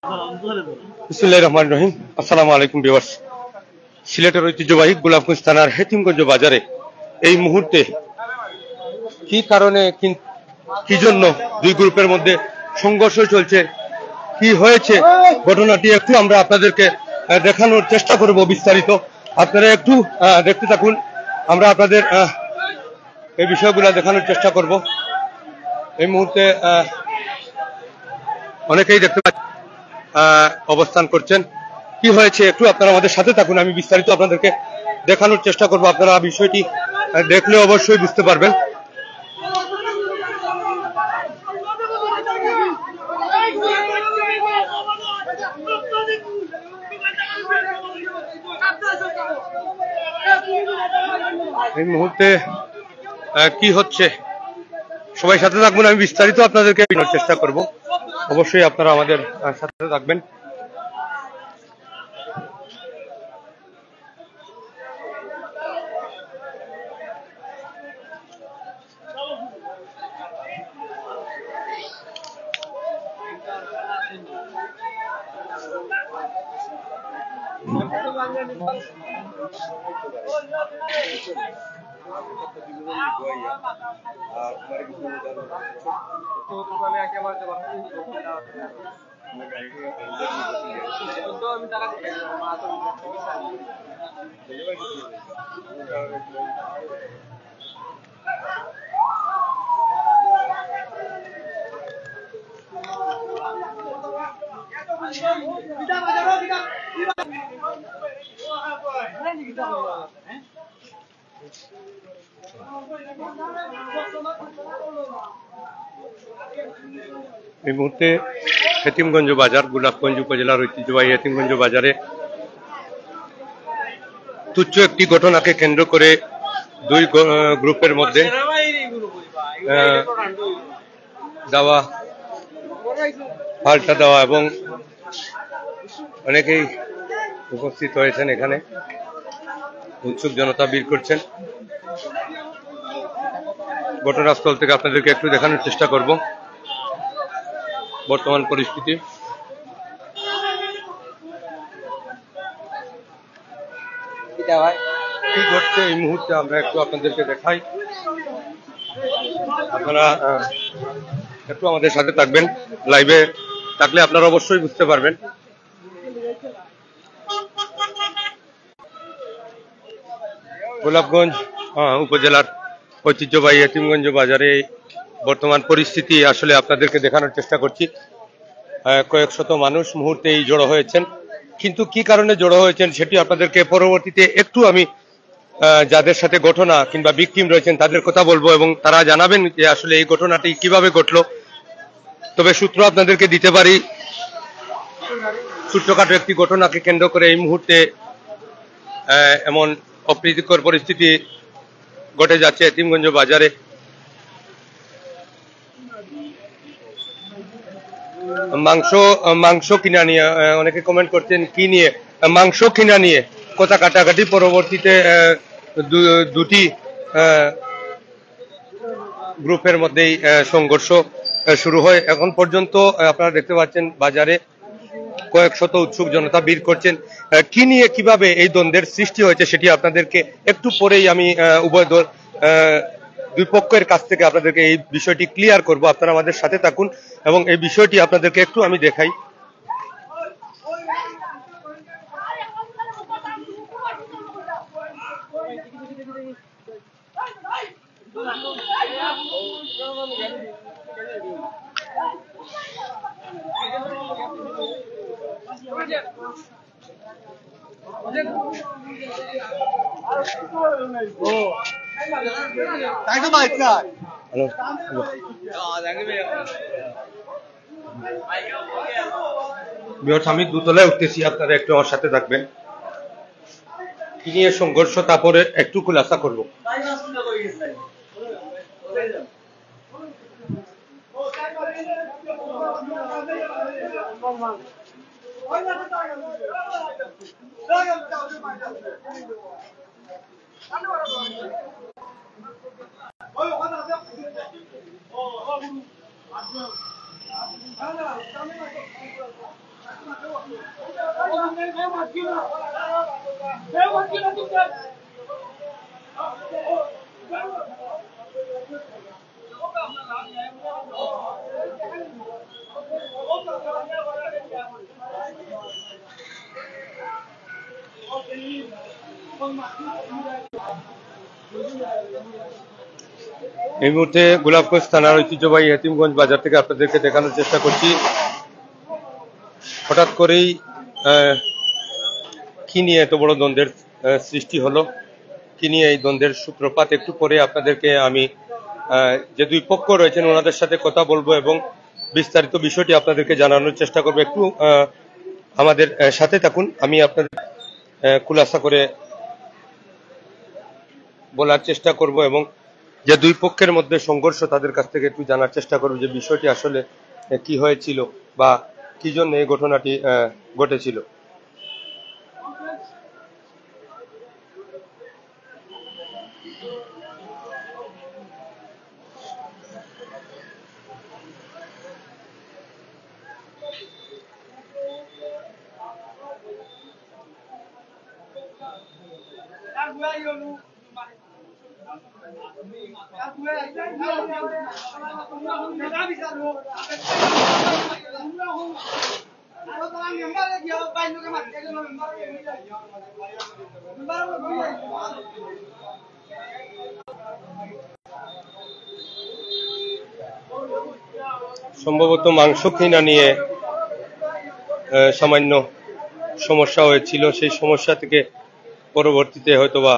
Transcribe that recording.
বিসমিল্লাহির রহমানির রহিম। আসসালামু আলাইকুম ভিউয়ার্স। সিলেটের ঐতিহ্যবাহী গোলাপগঞ্জ থানার হেতিমগঞ্জ বাজারে এই মুহূর্তে কি কারণে কি জন্য দুই গ্রুপের মধ্যে সংঘর্ষ চলছে, কি হয়েছে ঘটনাটি একটু আমরা আপনাদেরকে দেখানোর চেষ্টা করব বিস্তারিত। আপনারা একটু দেখতে থাকুন, আমরা আপনাদের এই বিষয়গুলো দেখানোর চেষ্টা করব। এই মুহূর্তে অনেকেই দেখতে অবস্থান করছেন। কি হয়েছে একটু আপনারা আমাদের সাথে থাকুন, আমি বিস্তারিত আপনাদেরকে দেখানোর চেষ্টা করব। আপনারা বিষয়টি দেখলে অবশ্যই বুঝতে পারবেন। এই মুহূর্তে কি হচ্ছে সবাই সাথে থাকবেন, আমি বিস্তারিত আপনাদেরকে চেষ্টা করব। অবশ্যই আপনারা আমাদের সাথে থাকবেন। এই মুহূর্তে হেতিমগঞ্জ বাজার, গোলাপগঞ্জ উপজেলার ঐতিহ্যবাহী হেতিমগঞ্জ বাজারে তুচ্ছ একটি ঘটনাকে কেন্দ্র করে দুই গ্রুপের মধ্যে দেওয়া পাল্টা দেওয়া এবং অনেকেই উপস্থিত হয়েছেন এখানে, উৎসুক জনতা ভিড় করছেন। ঘটনাস্থল থেকে আপনাদেরকে একটু দেখানোর চেষ্টা করব বর্তমান পরিস্থিতি। কি ঘটছে এই মুহূর্তে আমরা একটু আপনাদেরকে দেখাই, আপনারা একটু আমাদের সাথে থাকবেন। লাইভে থাকলে আপনারা অবশ্যই বুঝতে পারবেন। গোলাপগঞ্জ উপজেলার ঐতিহ্যবাহী হেতিমগঞ্জ বাজারে বর্তমান পরিস্থিতি আসলে আপনাদেরকে দেখানোর চেষ্টা করছি। কয়েক শত মানুষ মুহূর্তেই জড়ো হয়েছেন, কিন্তু কি কারণে জড়ো হয়েছেন সেটি আপনাদেরকে পরবর্তীতে একটু আমি যাদের সাথে ঘটনা কিংবা ভিকটিম রয়েছেন তাদের কথা বলবো এবং তারা জানাবেন যে আসলে এই ঘটনাটি কিভাবে ঘটলো। তবে সূত্র আপনাদেরকে দিতে পারি, ছোট্টখাটো একটি ঘটনাকে কেন্দ্র করে এই মুহূর্তে এমন অপ্রীতিকর পরিস্থিতি ঘটে যাচ্ছে হেতিমগঞ্জ বাজারে। মাংস কিনা নিয়ে অনেকে কমেন্ট করছেন, কি নিয়ে? মাংস কিনা নিয়ে কথা কাটাকাটি, পরবর্তীতে দুটি গ্রুপের মধ্যেই সংঘর্ষ শুরু হয়। এখন পর্যন্ত আপনারা দেখতে পাচ্ছেন বাজারে কয়েক শত উৎসুক জনতা ভিড় করছেন। কি নিয়ে কিভাবে এই দ্বন্দ্বের সৃষ্টি হয়েছে সেটি আপনাদেরকে একটু পরেই আমি দুই পক্ষের কাছ থেকে আপনাদেরকে এই বিষয়টি ক্লিয়ার করব। আপনারা আমাদের সাথে থাকুন এবং এই বিষয়টি আপনাদেরকে একটু আমি দেখাই। আমি দুতলায় উঠতেছি, আপনারা একটু আমার সাথে থাকবেন। কি নিয়ে সংঘর্ষ তারপরে একটু খুলাসা করবো। এই মুহূর্তে গোলাপগঞ্জ থানার ঐতিহ্যবাহী হেতিমগঞ্জ বাজার থেকে আপনাদেরকে দেখানোর চেষ্টা করছি। হঠাৎ করেই কি নিয়ে এত বড় দ্বন্দ্বের সৃষ্টি হলো, কি নিয়ে এই দ্বন্দ্বের সূত্রপাত, একটু পরে আপনাদেরকে আমি যে দুই পক্ষ রয়েছেন ওনাদের সাথে কথা বলবো এবং বিস্তারিত বিষয়টি আপনাদেরকে জানানোর চেষ্টা করবো। একটু আমাদের সাথে থাকুন, আমি আপনাদের খুলাসা করে বলার চেষ্টা করব এবং যে দুই পক্ষের মধ্যে সংঘর্ষ তাদের কাছ থেকে একটু জানার চেষ্টা করব যে বিষয়টি আসলে কি হয়েছিল বা কি জন্য এই ঘটনাটি ঘটেছিল। সম্ভবত মাংস কিনা নিয়ে সামান্য সমস্যা হয়েছিল, সেই সমস্যা থেকে পরবর্তীতে হয়তোবা